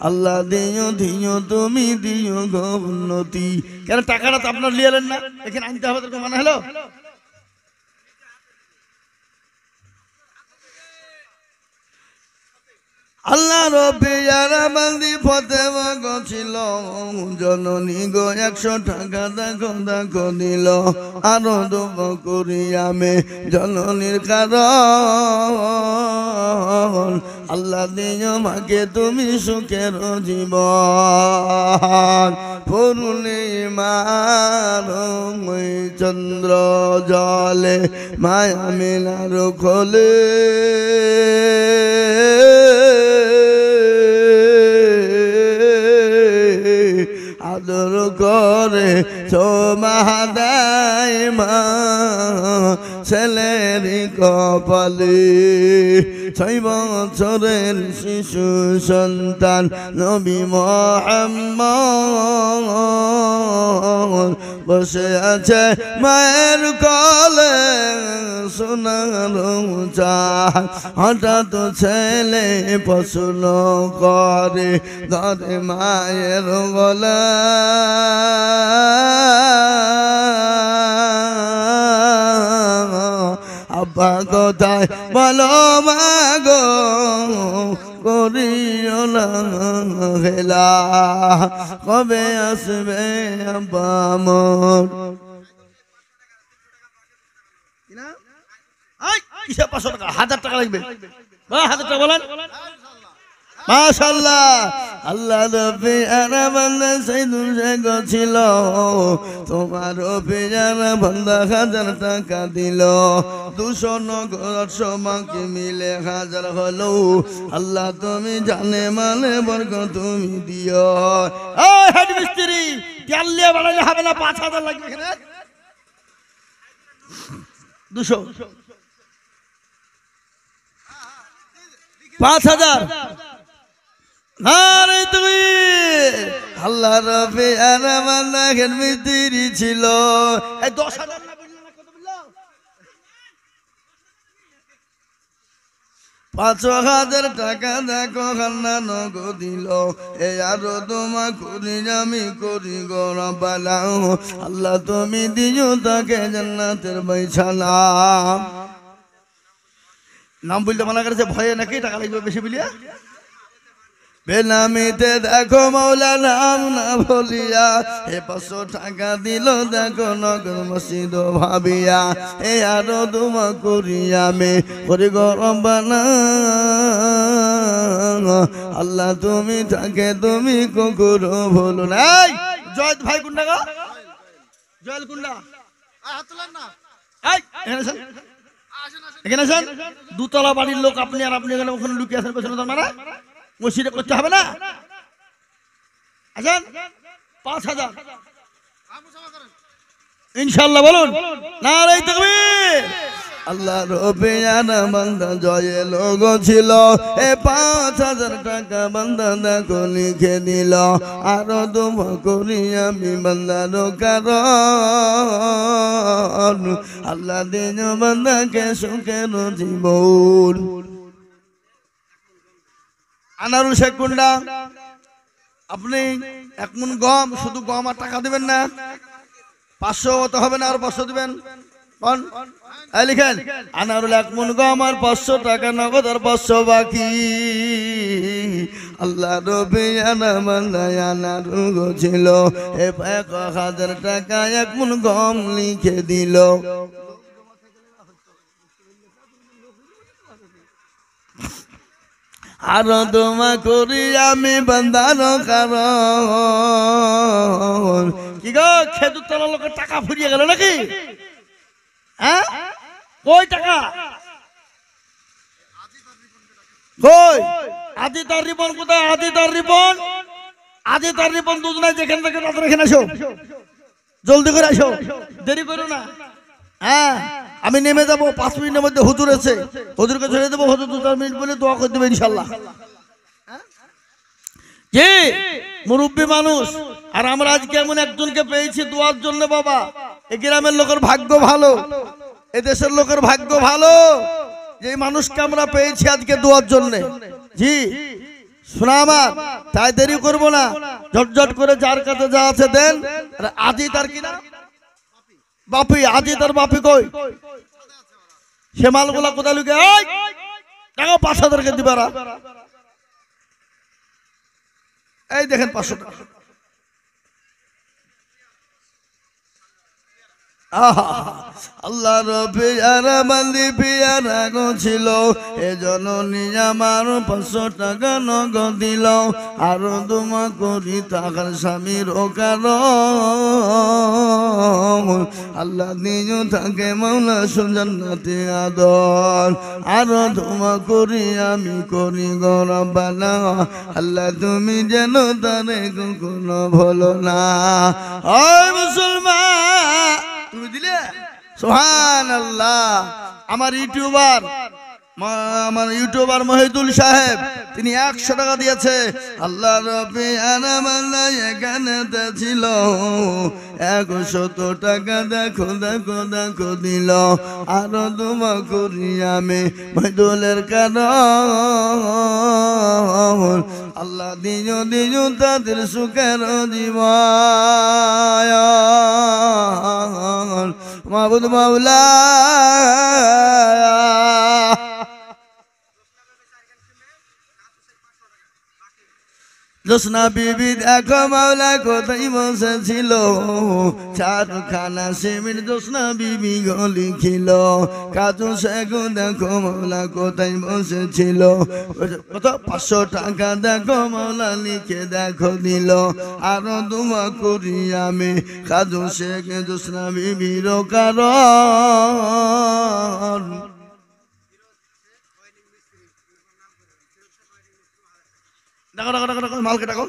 আল্লাহ দিও দিও তুমি দিও গৌন্নতি। কেন টাকাটা তো আপনার লিয়ে এলেন না, এখানে আনতে হবে তো, মানে হলো। আল্লাহ রব্বি আরামান্দি ফতেমা গছিল জননী গো 100 টাকা দেখো দেখো দিল। আরো দুব করি আমি জননীর কারণ, আল্লাহ দিও মাকে তুমি সুখের জীবন। পূর্ণিমার চন্দ্র জলে মায়া মিলার খোলে, আদর করে সোমাদায় মা ছেলেরি কপালে। 6 বছরের শিশু সন্তান নবী মুহাম্মদ বসে আছে মায়ের কোলে সোনার চাঁদ। হঠাৎ ছেলে প্রশ্ন করে ঘরে মায়ের গলা, আব্বা কোথায় বলো মাগো, করিও না হেলা, কবে আসবে আব্বা মোর? কিসে 500 টাকা? 1000 টাকা লাগবে। 1000 টাকা বলেন। মাশাআল্লাহ। আল্লাহ রব্বি আরামান্না সাইদুল শেখ ছিল, তোমার রব্বি আরামান্না 1000 টাকা দিল। 200 নগদ সমাকে মিলে 1000 হলো। আল্লাহ তুমি জানে মানে বরকত তুমি দিও। এই হেড মিস্ত্রি, তেল নিয়ে বাড়ালে হবে না, 5,000 লাগবে এখানে। 200 5,000। আরে তুমি আল্লাহ রব্বি আরামান্না হেড মিস্ত্রি ছিল। এই 10,000 না বললো না, কত বললো? 5,000 টাকা দেখো খান্না নগদ দিল। এই আরো তোমা করি আমি করি গরবালা, আল্লাহ তুমি দিও তাকে জান্নাতের বাইছানা। নাম বলতে মানা করেছে ভয়ে নাকি টাকা লাগবে বেশি বলিয়া। বেনামিতে দেখো মৌলা নাম না বলিয়া, 500 টাকা দিল দেখো নগদ মসজিদ ভাবিয়া। এ আরো দুমা করি আমি করি গরবানা, আল্লাহ তুমি তাকে তুমি কুকুর ভুলো না। জয়দ ভাই কোনটা গো? জয়ল কোনটা? এখানে আছেন। 2 তলা বাড়ির লোক আপনি, আর আপনি এখানে ওখানে লুকিয়ে আছেন পেছনে, তার মানে মসজিদে করতে হবে না। আছেন 5,000 ইনশাআল্লাহ বলুন নারে তাকবীর। আল্লাহ রব্বি আরামান্না জয়ে লোক ছিল, 5,000 টাকা বান্দা দেখো লিখে দিল। আরো দোয়া করি আমি বান্দার কারণ, আল্লাহ দিন বান্দাকে সুখের জীবন। আনারুল শেখ কুন্ডা, আপনি 1 মণ গম, শুধু গম আর টাকা দেবেন না। 500 মতো হবে না, আর 500 দিবেন কোন? এই লিখেন, আনারুল 1 মণ গম আর 500 টাকা নগদ আর 500 বাকি। আল্লাহ নবী আনারুল ছিল, 1000 টাকা 1 মণ গম লিখে দিল। আর দোয়া করি আমি বান্দার কারণ। কি গো, খেজুর তলা লোকের টাকা ফুরিয়ে গেল নাকি? হ্যাঁ, কই টাকা কই? আদি তার রিপন কোথায়? আদি তার রিপন, আদি তার রিপন দুজনে যেখান থেকে তাদের এখানে আসো, জলদি করে আসো, দেরি করো না। হ্যাঁ, আমি নেমে যাবো 5 মিনিটের মধ্যে। হুজুর আছে, হুজুরকে ছেড়ে দেবো। হুজুর 2-4 মিনিট বলে দোয়া করে দেবে ইনশাল্লাহ। জি, মুরব্বী মানুষ। আর আমরা আজকে এমন একজনকে পেয়েছি দোয়ার জন্য। বাবা, এই গ্রামের লোকের ভাগ্য ভালো, এ দেশের লোকের ভাগ্য ভালো যে মানুষকে আমরা পেয়েছি আজকে দোয়ার জন্য। জি, শোনা আমার, তাই দেরি করবো না, ঝটঝট করে যার কাছে যা আছে দেন। আদি তার কিনা বাপি, আদি তার বাপি কই? সে মালগুলা কোথায় লুকে? টাকা 5,000 দিবারা। এই দেখেন 500 টাকা। আল্লাহ রবি আর মালি পিয়ারা গো ছিল, এজন্য আমার 500 টাকা নগদ দিল। আর দোয়া করি তাহার স্বামীর কারণ। আল্লাহ দিও থাকে মাওলা সুজান্নাতে আদর। আর দোয়া করি আমি করি গো রব্বানা, আল্লাহ তুমি যেন তারে কখনো ভুলো না। ওই মুসলমান, তুমি দিলে সুবহানাল্লাহ। আমার ইউটিউবার মহিদুল সাহেব, তিনি 100 টাকা দিয়েছে। আল্লাহ রব্বি আনামাল্লাহ এখানে ছিল 100 টাকা। দেখো দেখো দেখো দিল। আরো দোয়া করি আমি মহিদুলের কারণ। আল্লাহ দিও দিও তাদের সুখের জীবন। মাবুদ মাওলা, জোসনা বিবি দেখো মাওলা কোথায় বসেছিল, 4খানা সিমেন্ট জোসনা বিবি গলি খিল। কাজু শেখো দেখো মাওলা কোথায় বসেছিল, কত 500 টাকা দেখো মাওলা লিখে দেখো দিল। আরো দোয়া করি আমি কাজু শেখ জোসনা বিবির কারণ। ডাকো ডাকো ডাকো ডাকো, মালকে ডাকো।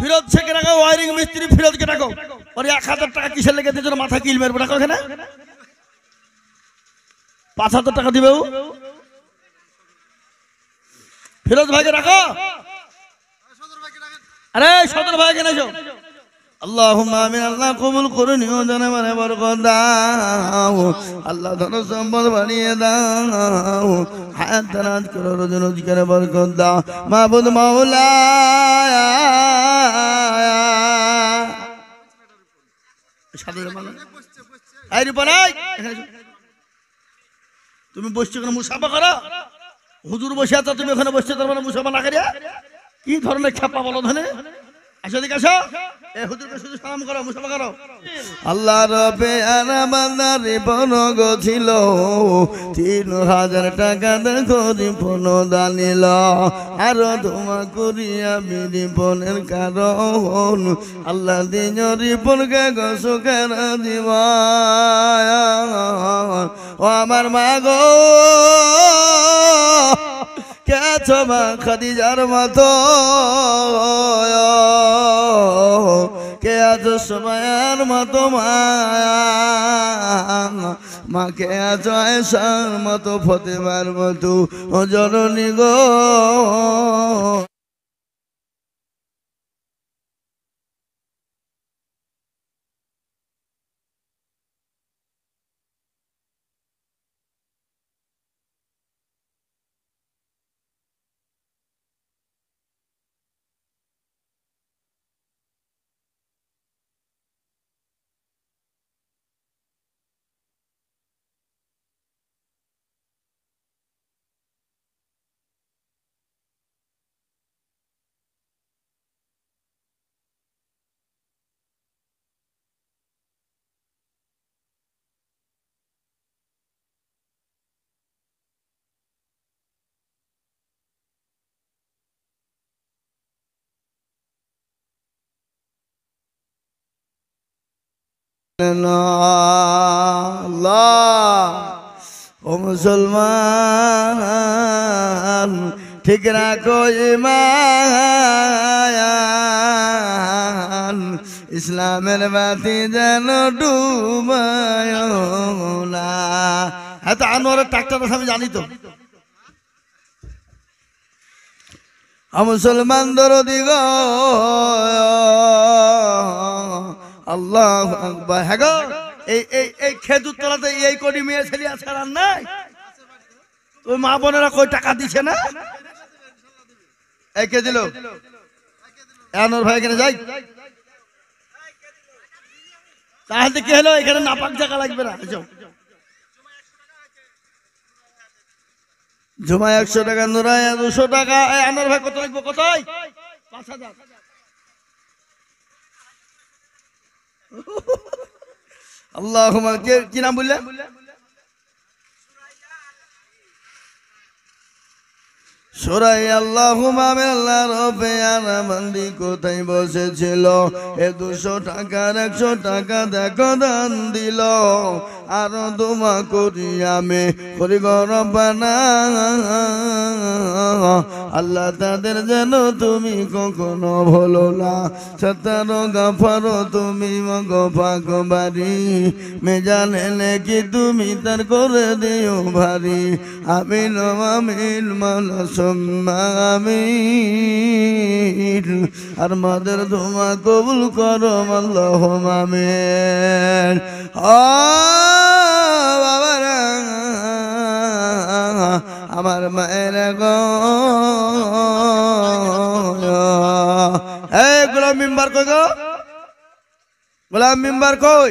ফিরোজ শেখকে ডাকো, ওয়ারিং মিস্ত্রি ফিরোজকে ডাকো। ওর 1000 টাকা কিসের লেগে দিয়েছিল? মাথা কিল মেরবো। ডাকো এখানে, 5000 টাকা দিবে ফিরোজ ভাইকে ডাকো। আরে সদর ভাই কেন এসো? আল্লাহুম্মা আমিন। আল্লাহ কবুল করে নিও, জানে মানে বরকত দাও। আল্লাহ ধন সম্পদ বাড়িয়ে দাও, হায়াত দারাজ করো, রোজগারে বরকত দাও। মাবুদ মাওলা, তুমি বসছো কেন? মুসাফা করো। হুজুর বসে আছো, তুমি ওখানে বসছো, তার মানে মুসাফা না করিয়া কি ধরনের খেপা বলো ধনে? আসো দিকে আসো, এই হুজুরকে শুধু সালাম করো, মুসাফা করো। আল্লাহ রবে আনামান্দার রিপন ছিল, 3000 টাকা দেখো রিপন দানিল। আরো দোয়া করি আমি রিপনের কারণ। আল্লাহ দিন রিপনকে সুখের জীবন। ও আমার মা গো, কে আছো মা খাদিজার মতো, কে আছো সময়ের মতো মা, কে আছো আয়েশার মতো, ফতেমার মতো জননী গো। আল্লাহ ও মুসলমান ঠিক রাখো ঈমান ইসলামের বাতি যেন ডুবায় না। হ্যাঁ তো আনোয়ারের ট্রাক্টর আমি জানি তো। মুসলমান দরদি গো আল্লাহু আকবার। হ্যাঁ গো এই খেজুর তলাতে এই কোটি মেয়ে ছেলে আছে আর নাই? ওই মা বোনেরা কই টাকা দিছে না? এই কে দিল? আনোয়ার ভাই এখানে যাই তাহলে কি হলো? এখানে নাপাক জায়গা লাগবে না। জমা 100 টাকা, নুরায়া 200 টাকা। আনোয়ার ভাই কত লাগবে? কত? 5000। আল্লাহুম্মা কি নাম বললে? সুরাই আল্লাহুম্মা আল্লাহ রব্বে আলামিন কোথায় বসেছিল? 200 টাকার 100 টাকা দেখো দান দিল। আর দোয়া করি আমি করি গো রব্বানা আল্লাহ তাদের যেন তুমি কখনো ভুলো না। সত্তর গফর তুমি মগফাক বাড়ি মেজানে নেকি তুমি তার করে দিও ভারী। আমিন আমিন মানস আমিন। আর মাদের দোয়া কবুল করো আল্লাহুম্মা আমিন। বাবারা আমার মায়ের গো গোলাম মেম্বার কই গো? গোলাম মেম্বার কই?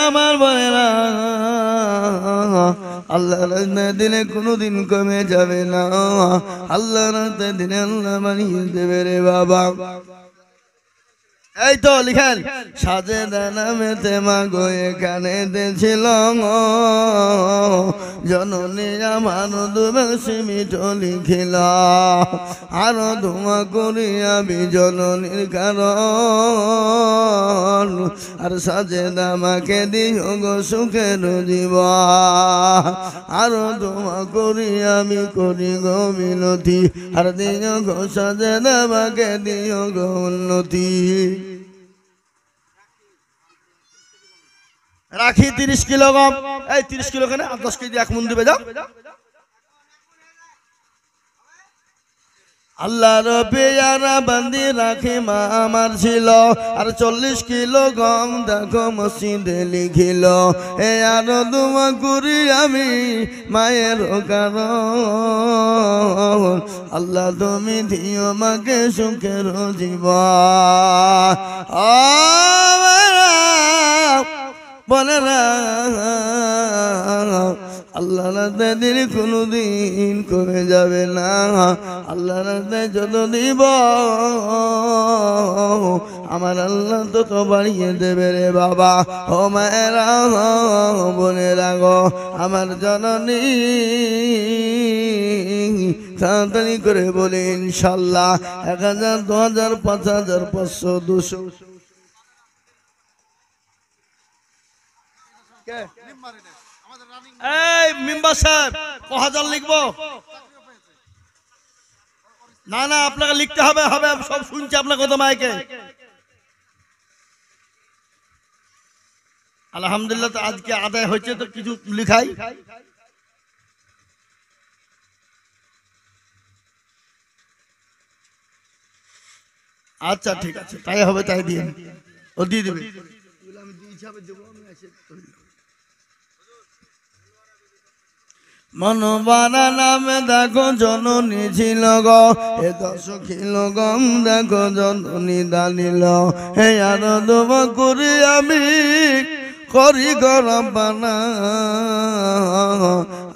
আমার বোনেরা আল্লাহ দিনে কোনোদিন কমে যাবে না। আল্লাহ দিনে আল্লাহ বানিয়ে দেবে রে বাবা। এই তো লিখেন সাজেদা নামেতে মাগো এখানে দেছিল জননী আমার দুবেশি মিঠো লিখিল। আরো ধোঁয়া করি আমি জননীর কারণ। আর সাজেদা মাকে দিও গো সুখের জীবন। আরো ধোঁয়া করি আমি করি গো মিনতি। আর দিও গো সাজেদা মাকে দিও গো উন্নতি। রাখি 30 কিলো গম। এই 30 কিলো কেন? 10 কেজি এক মন দিবে যাও। আল্লাহর পেয়ারা বান্দি রাখি মা আমার ছিল। আর 40 কিলো গম দেখো মসজিদে লিখিল। এ আর দোয়া করি আমি মায়ের কারণ। আল্লাহ তুমি দিও মাকে সুখের জীবন। বোনেরা আল্লাহ রাতে দিন কোনোদিন কমে যাবে না। আল্লাহ রাতে যত দিব আমার আল্লাহ তত বাড়িয়ে দেবে রে বাবা। ও মায়েরা বোনেরা গো আমার জননী তাড়াতাড়ি করে বলে ইনশাল্লাহ 1000 2000 5000 500 200। এই মেম্বার সাহেব কত লিখবো? না না আপনাকে লিখতে হবে। হবে সব শুনছি আপনার কথা মাইকে। আলহামদুলিল্লাহ তো আজকে আদায় হয়েছে তো কিছু লিখাই। আচ্ছা ঠিক আছে তাই হবে তাই দিয়ে ও দিয়ে দেবে। মনবারা নামে দেখো জননী ছিল গো। 10 কিলো গম দেখো জননী দানিল। হে আর দোয়া করি আমি করি গো রব্বানা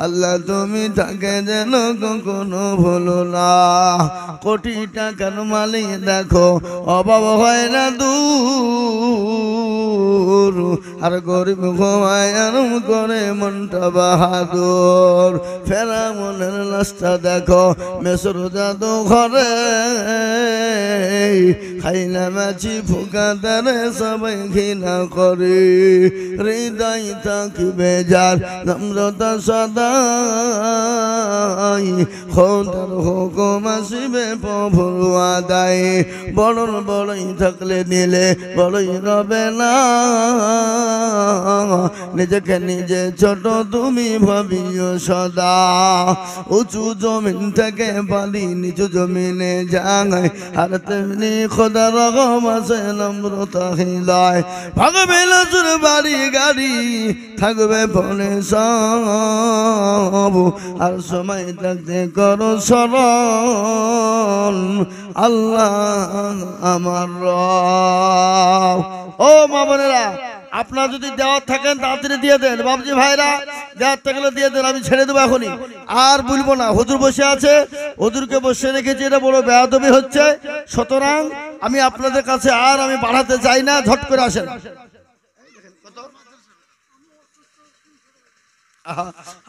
আল্লাহ তুমি তাকে যেন কখনো ভুলো না। কোটি টাকার মালিক দেখো অভাব হয় না দূর। আর গরিব ঘুমায় আরাম করে মনটা বাহাদুর। ফেরা মনের লাশটা দেখো মেসর জাদু ঘরে। খাইলা মাছি ফুকা তারে সবাই ঘৃণা করে হৃদয় থাকবে যার নম্রতা সদাই খোদার হুকুম আসিবে প্রভুর আদায় বড়র বড়ই থাকলে নিলে বড়ই রবে না নিজেকে নিজে ছোট তুমি ভাবিও সদা উঁচু জমিন থেকে বালি নিচু জমিনে যায় আর তেমনি খোদার রকম আছে নম্রতা হৃদয় ভাগবে নজর বাড়ি গাড়ি থাকবে বনে সব আর সময় থাকতে করো স্মরণ আল্লাহ আমার রব। ও মা বোনেরা, আপনারা যদি দেওয়ার থাকেন তাড়াতাড়ি দিয়ে দেন। বাবজি ভাইরা দেওয়ার থাকলে দিয়ে দেন, আমি ছেড়ে দেবো এখনই, আর বলবো না। হুজুর বসে আছে, হুজুরকে বসে রেখেছি, এটা বড় বেয়াদবি হচ্ছে। সুতরাং আমি আপনাদের কাছে আর আমি বাড়াতে চাই না, ঝট করে আসেন।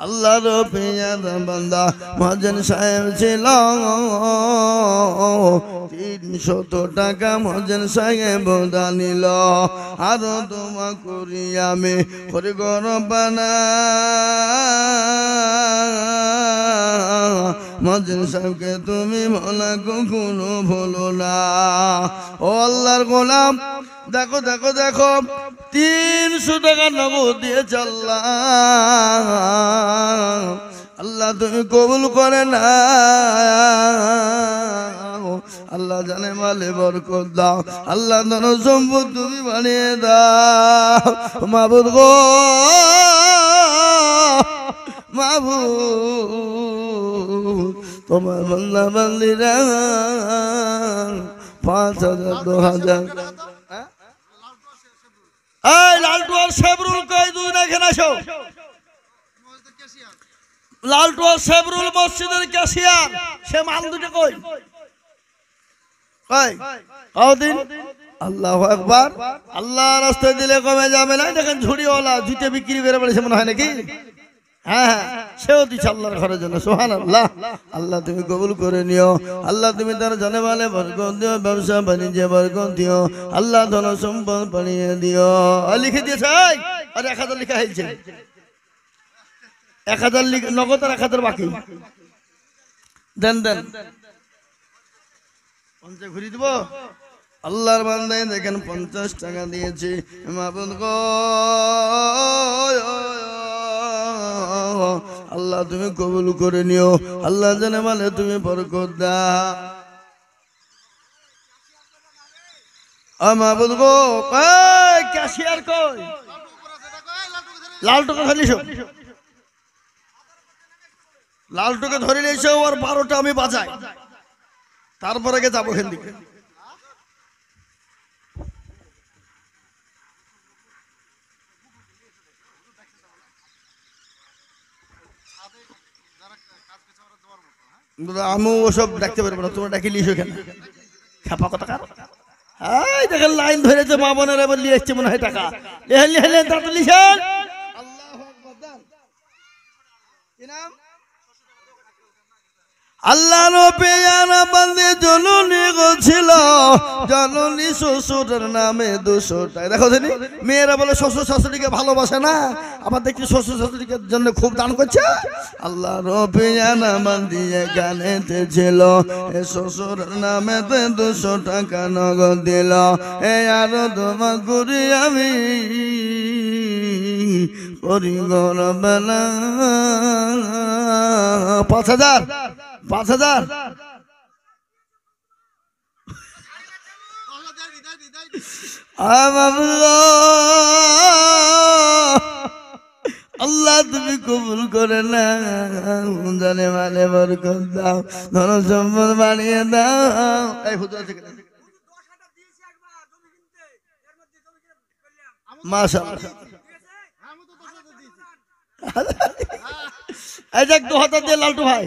আল্লাহর পেয়ার বান্দা মহাজন সাহেব ছিল, 300 টাকা মহাজন সাহেব দানিল। আরো তোমা করি আমি করে গরবানা মহাজন সাহেবকে তুমি বলা কখনো ভুলো না। ও আল্লাহর গোলাম, দেখো দেখো দেখো, 300 টাকা নগদ দিয়েছে আল্লাহ। আল্লাহ তুমি কবুল করে না। আল্লাহ জানে মালে বরকত দাও, আল্লাহ ধন সম্পদ তুমি বানিয়ে দাও। মাবুদ গো মাবুদ, তোমার বান্দা বান্দিরা 5000 2000 এই লালটু আর শেবরুল কই দুই না এখানে আসো। লালটু আর শেবরুল মসজিদের ক্যাশিয়ার, সে মাল দুটো কই কই কদিন। আল্লাহু আকবার। আল্লাহ রাস্তায় দিলে কমে যাবে না। দেখেন ঝুড়িওয়ালা জুতে বিক্রি করে বলেছে মনে হয় নাকি? হ্যাঁ হ্যাঁ, সেও দিচ্ছে আল্লাহর ঘরের জন্য। সুবহানাল্লাহ। আল্লাহ তুমি কবুল করে নিও। আল্লাহ তুমি তার জানে মালে বরকত দিও, ব্যবসা বাণিজ্যে বরকত দিও। আল্লাহ ধন সম্পদ বানিয়ে দিও। লিখে দিয়েছে আর 1000 লিখা হয়েছে। 1000 নগদ আর 1000 বাকি। দেন দেন, 50 ঘুরি দিব। আল্লাহর বান্দায় দেখেন 50 টাকা দিয়েছে। মাবুদ গো আল্লাহ তুমি কবুল করে নিও। আল্লাহ জানে মানে তুমি বরকত দাও। মাবুদ গো কই ক্যাশিয়ার কই? লালটুকে ধরে নিছো, লালটুকে ধরে নিয়েছো। আর 12টা আমি বাজাই, তারপরে গে যাবো এখান দিকে। আমি ওসব ডাকতে পারবো না, তোমরা ডাকি লিসো কেন? খেপা কথা কার? এই দেখেন লাইন ধরেছে মা বোনেরা, এবার নিয়ে এসছে মনে হয় টাকা। লেহেন লেহেন তাড়াতাড়ি লিখেন। আল্লাহু আকবার। দেন কি নাম? আল্লাহ পেয়ারা বান্দে জননী ছিল, জননী শ্বশুরের নামে 200 টাকা। দেখো জানি মেয়েরা বলে শ্বশুর শাশুড়িকে ভালোবাসে না, আবার দেখছি শ্বশুর শাশুড়িকে জন্য খুব দান করছে। আল্লাহ পেয়ারা বান্দিয়ে গানেতে ছিল, শ্বশুরের নামে 200 টাকা নগদ দিল। আরো তোমা করি আমি করি গরবানা 5000 5000। আল্লাহ তুমি কবুল করে না, জানে মানে বরকত দাও, ধন সম্পদ বানিয়ে দাও। এই হুজুর আছে মাশাআল্লাহ। এই দেখ 2000 দিয়ে লালটু ভাই।